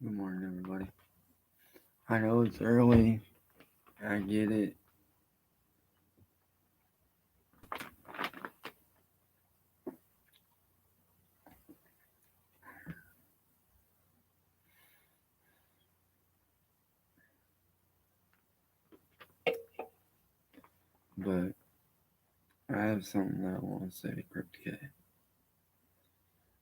Good morning, everybody. I know it's early. I get it. But I have something that I want to say to Crypt.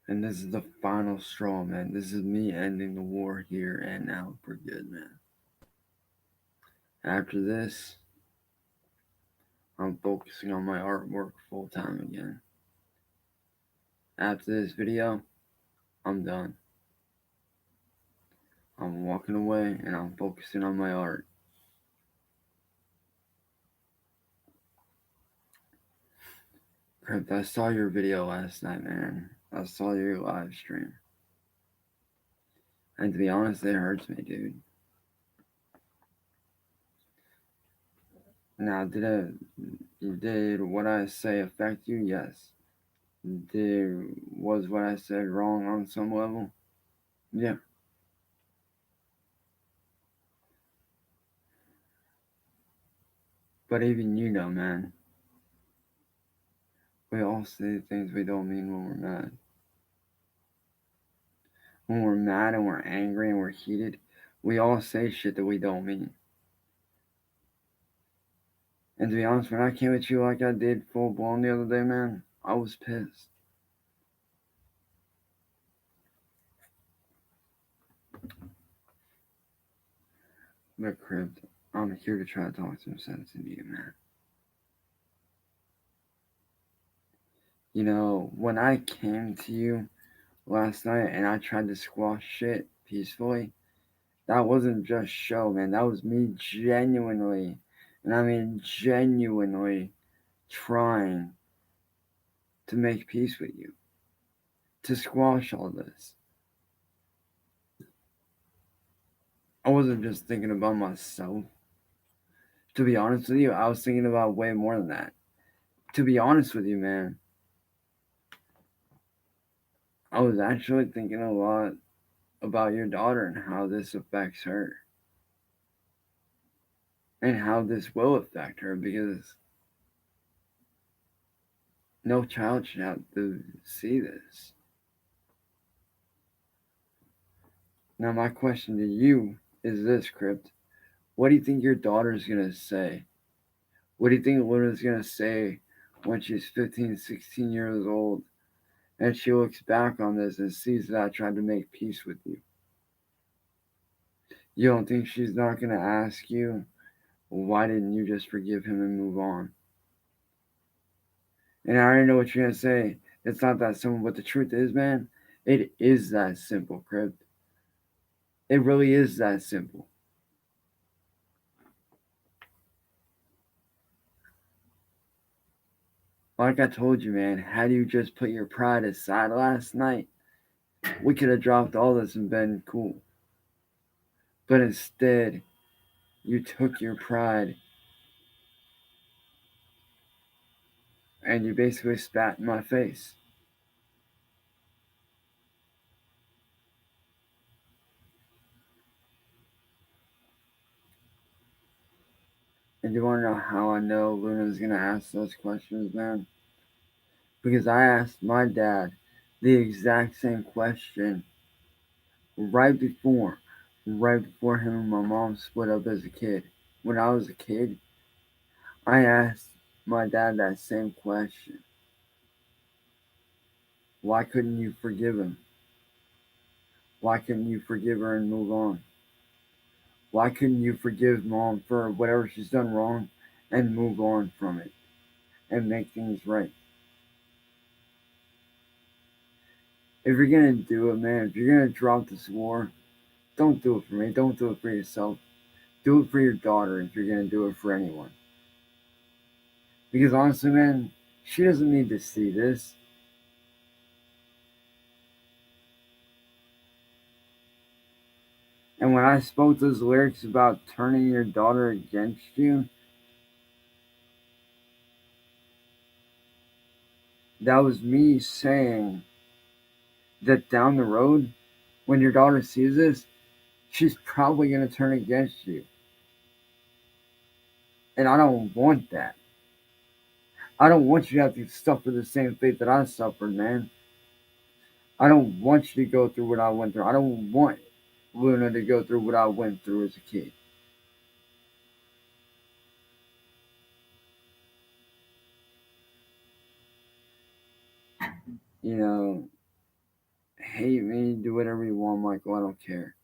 And this is the final straw, man. This is me ending the war here and now for good, man. After this, I'm focusing on my artwork full time again. After this video, I'm done. I'm walking away and I'm focusing on my art. Crypt, I saw your video last night, man. I saw your live stream. And to be honest, it hurts me, dude. Now, did what I say affect you? Yes. Was what I said wrong on some level? Yeah. But even you know, man, we all say things we don't mean when we're mad. When we're mad and we're angry and we're heated, we all say shit that we don't mean. And to be honest, when I came at you like I did full blown the other day, man, I was pissed. But Crypt, I'm here to try to talk some sense into you, man. You know, when I came to you last night and I tried to squash shit peacefully, that wasn't just show, man. That was me genuinely, and I mean genuinely, trying to make peace with you, to squash all this. I wasn't just thinking about myself. To be honest with you, I was thinking about way more than that. To be honest with you, man, I was actually thinking a lot about your daughter and how this affects her. And how this will affect her, because no child should have to see this. Now, my question to you is this, Crypt. What do you think your daughter's going to say? What do you think Luna's going to say when she's 15, 16 years old and she looks back on this and sees that I tried to make peace with you? You don't think she's not going to ask you, well, why didn't you just forgive him and move on? And I already know what you're going to say. It's not that simple, but the truth is, man, it is that simple, Crypt. It really is that simple. Like I told you, man, had you just put your pride aside last night, we could have dropped all this and been cool. But instead, you took your pride and you basically spat in my face. And you want to know how I know Luna's going to ask those questions, man? Because I asked my dad the exact same question right before him and my mom split up as a kid. When I was a kid, I asked my dad that same question. Why couldn't you forgive him? Why couldn't you forgive her and move on? Why couldn't you forgive mom for whatever she's done wrong and move on from it and make things right? If you're going to do it, man, if you're going to drop this war, don't do it for me. Don't do it for yourself. Do it for your daughter if you're going to do it for anyone. Because honestly, man, she doesn't need to see this. And when I spoke those lyrics about turning your daughter against you, that was me saying that down the road, when your daughter sees this, she's probably going to turn against you. And I don't want that. I don't want you to have to suffer the same fate that I suffered, man. I don't want you to go through what I went through. I don't want Luna to go through what I went through as a kid. You know, hate me, do whatever you want, Michael. I don't care.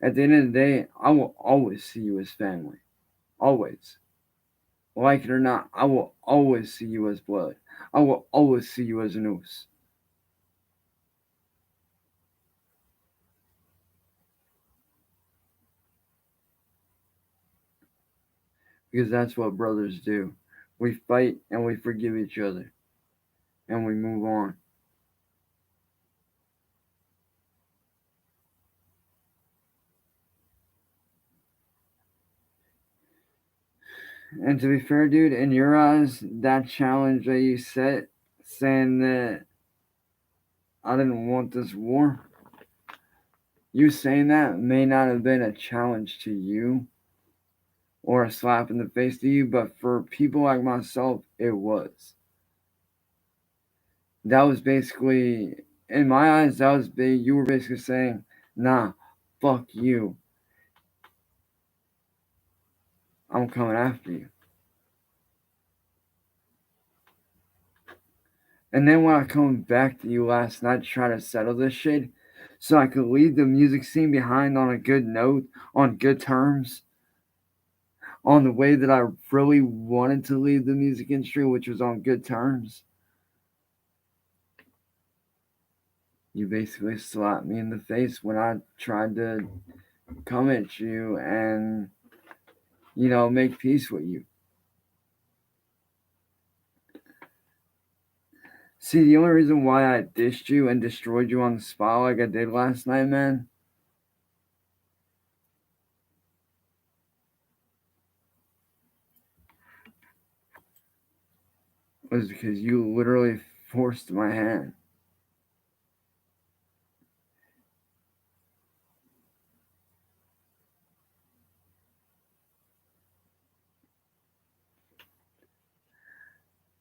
At the end of the day, I will always see you as family. Always. Like it or not, I will always see you as blood. I will always see you as an oos. Because that's what brothers do. We fight and we forgive each other. And we move on. And to be fair, dude, in your eyes, that challenge that you set, saying that I didn't want this war, you saying that may not have been a challenge to you or a slap in the face to you, but for people like myself, it was. That was basically, in my eyes, that was you were basically saying, nah, fuck you. I'm coming after you. And then when I come back to you last night to try to settle this shit, so I could leave the music scene behind on a good note, on good terms, on the way that I really wanted to leave the music industry, which was on good terms, you basically slapped me in the face when I tried to come at you and, make peace with you. See, the only reason why I dished you and destroyed you on the spot like I did last night, man, was because you literally forced my hand.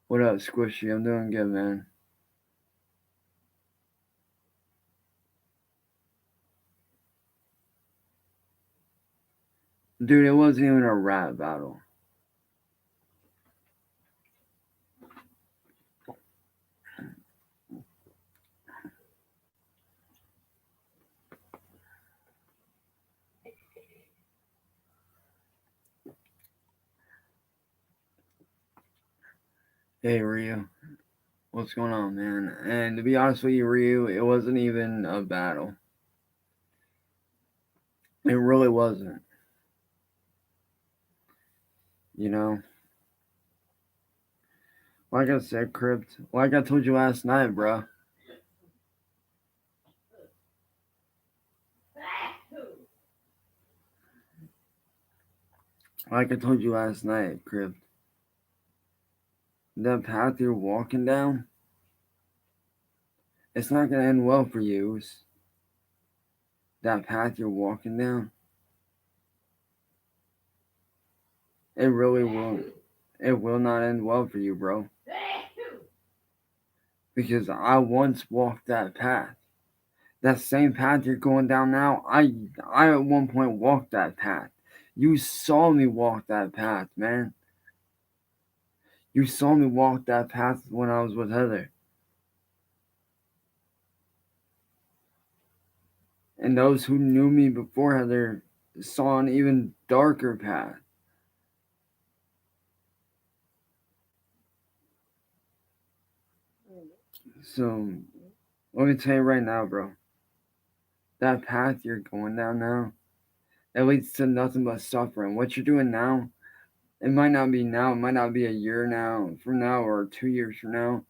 What up, Squishy? I'm doing good, man. Dude, it wasn't even a rap battle. Hey, Ryu. What's going on, man? And to be honest with you, Ryu, it wasn't even a battle. It really wasn't. You know? Like I said, Crypt, like I told you last night, bro. Like I told you last night, Crypt. The path you're walking down, it's not going to end well for you. That path you're walking down, it really won't. It will not end well for you, bro. Because I once walked that path. That same path you're going down now, I at one point walked that path. You saw me walk that path, man. You saw me walk that path when I was with Heather. And those who knew me before Heather saw an even darker path. So let me tell you right now, bro. That path you're going down now, it leads to nothing but suffering. What you're doing now, it might not be now, it might not be a year now from now or 2 years from now.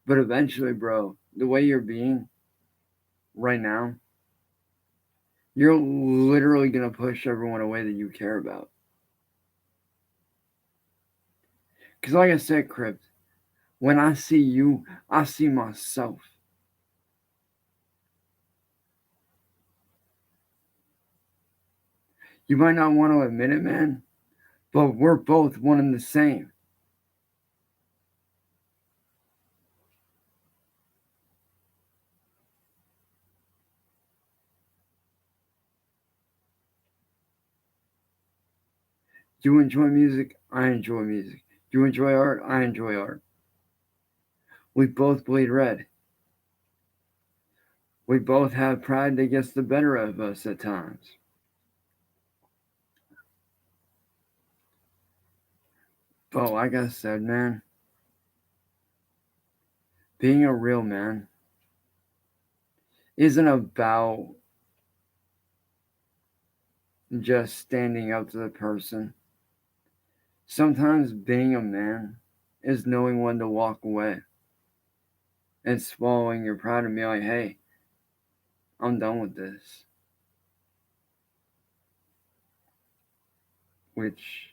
But eventually, bro, the way you're being right now, you're literally gonna push everyone away that you care about. Cause like I said, Crypt, when I see you, I see myself. You might not want to admit it, man, but we're both one and the same. You enjoy music, I enjoy music. You enjoy art, I enjoy art. We both bleed red. We both have pride that gets the better of us at times. But like I said, man, being a real man isn't about just standing up to the person. Sometimes being a man is knowing when to walk away and swallowing your pride and be like, hey, I'm done with this. Which,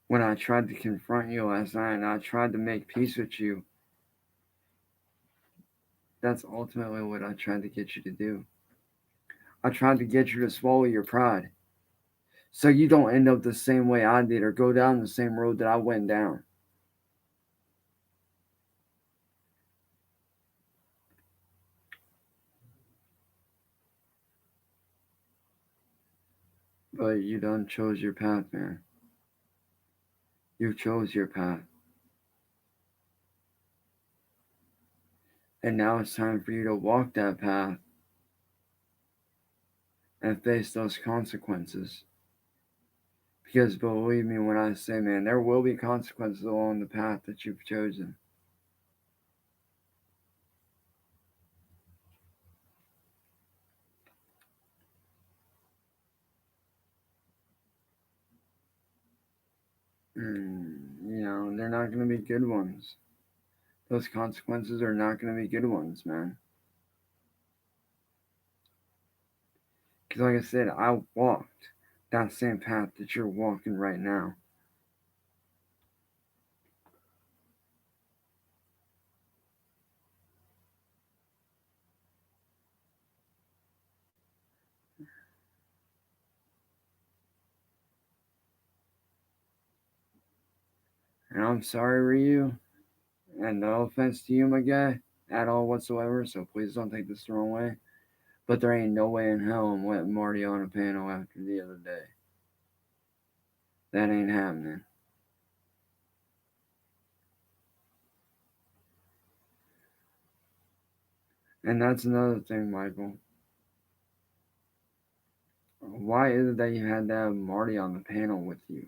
when I tried to confront you last night and I tried to make peace with you, that's ultimately what I tried to get you to do. I tried to get you to swallow your pride so you don't end up the same way I did or go down the same road that I went down. But you done chose your path, man. You chose your path. And now it's time for you to walk that path and face those consequences. Because believe me when I say, man, there will be consequences along the path that you've chosen. They're not going to be good ones. Those consequences are not going to be good ones, man. Because, like I said, I walked that same path that you're walking right now. And I'm sorry, Ryu, and no offense to you, my guy, at all whatsoever, so please don't take this the wrong way. But there ain't no way in hell I'm letting Marty on a panel after the other day. That ain't happening. And that's another thing, Michael. Why is it that you had to have Marty on the panel with you?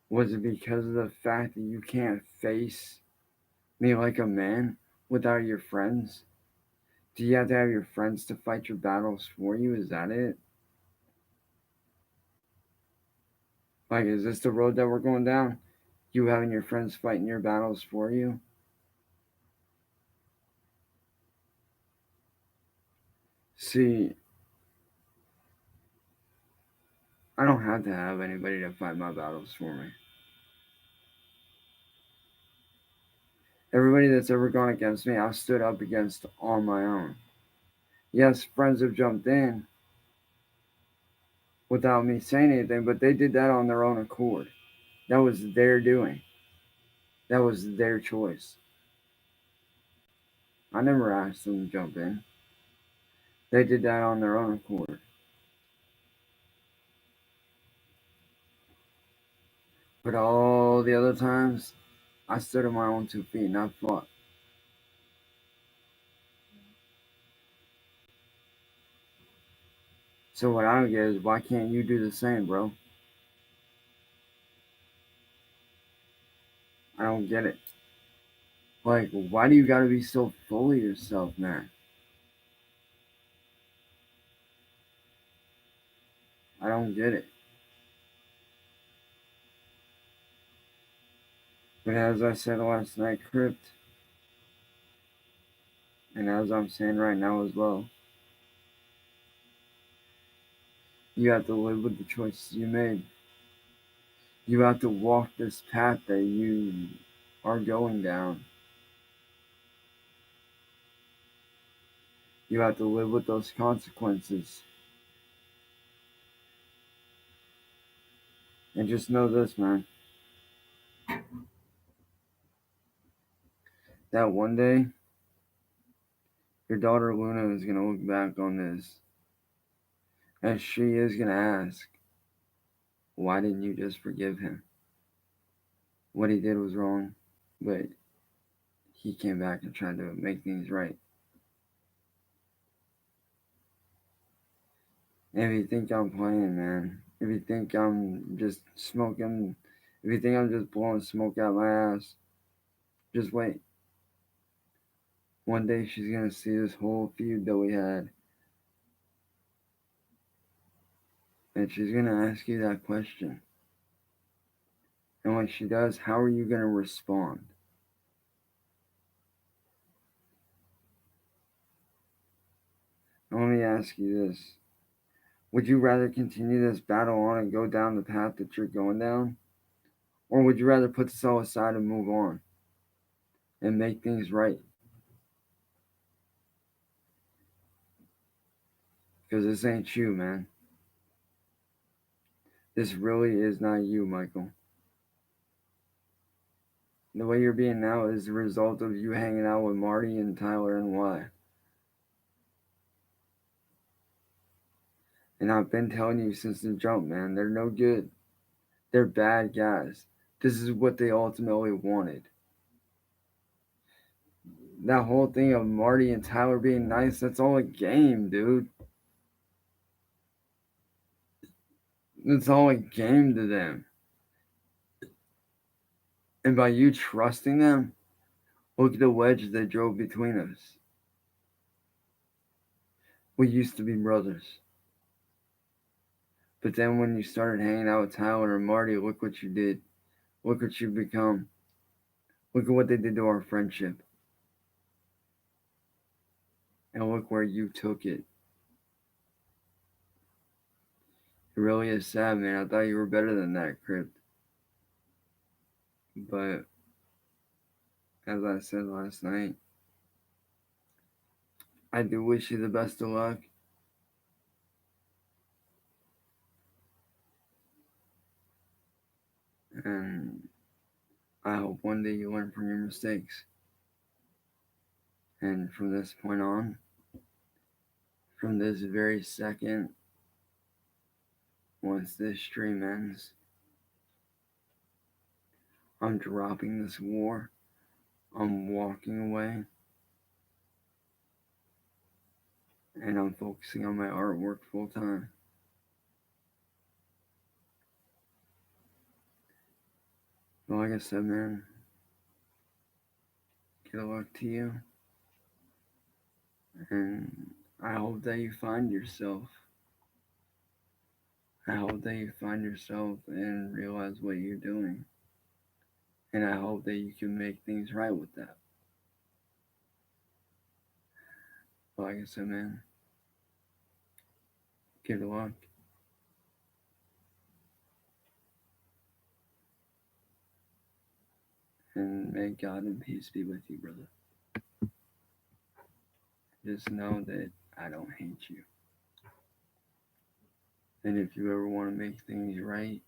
Was it because of the fact that you can't face me like a man without your friends? Do you have to have your friends to fight your battles for you? Is that it? Like, is this the road that we're going down? You having your friends fighting your battles for you? See, I don't have to have anybody to fight my battles for me. Everybody that's ever gone against me, I've stood up against on my own. Yes, friends have jumped in without me saying anything, but they did that on their own accord. That was their doing. That was their choice. I never asked them to jump in. They did that on their own accord. But all the other times, I stood on my own 2 feet and I fought. So what I don't get is why can't you do the same, bro? I don't get it. Like, why do you gotta be so full of yourself, man? I don't get it. But as I said last night, Crypt, and as I'm saying right now as well, you have to live with the choices you made. You have to walk this path that you are going down. You have to live with those consequences. And just know this, man. That one day, your daughter Luna is going to look back on this. And she is going to ask, why didn't you just forgive him? What he did was wrong, but he came back and tried to make things right. And if you think I'm playing, man, if you think I'm just smoking, if you think I'm just blowing smoke out my ass, just wait. One day she's going to see this whole feud that we had. And she's going to ask you that question. And when she does, how are you going to respond? And let me ask you this. Would you rather continue this battle on and go down the path that you're going down? Or would you rather put this all aside and move on and make things right? Because this ain't you, man. This really is not you, Michael. The way you're being now is the result of you hanging out with Marty and Tyler and Y. And I've been telling you since the jump, man, they're no good. They're bad guys. This is what they ultimately wanted. That whole thing of Marty and Tyler being nice, that's all a game, dude. It's all a game to them. And by you trusting them, look at the wedge they drove between us. We used to be brothers. But then when you started hanging out with Tyler and Marty, look what you did. Look what you've become. Look at what they did to our friendship. And look where you took it. It really is sad, man. I thought you were better than that, Crypt. But as I said last night, I do wish you the best of luck. And I hope one day you learn from your mistakes. And from this point on, from this very second, once this stream ends, I'm dropping this war. I'm walking away. And I'm focusing on my artwork full time. But like I said, man, good luck to you. And I hope that you find yourself. I hope that you find yourself and realize what you're doing. And I hope that you can make things right with that. But like I said, man, good luck. And may God and peace be with you, brother. Just know that I don't hate you. And if you ever want to make things right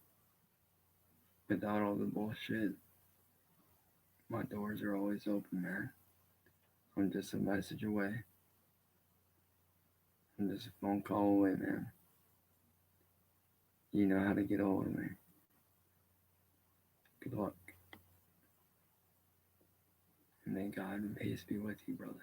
without all the bullshit, my doors are always open, man. I'm just a message away. I'm just a phone call away, man. You know how to get a hold of me. Good luck. And may God and peace be with you, brother.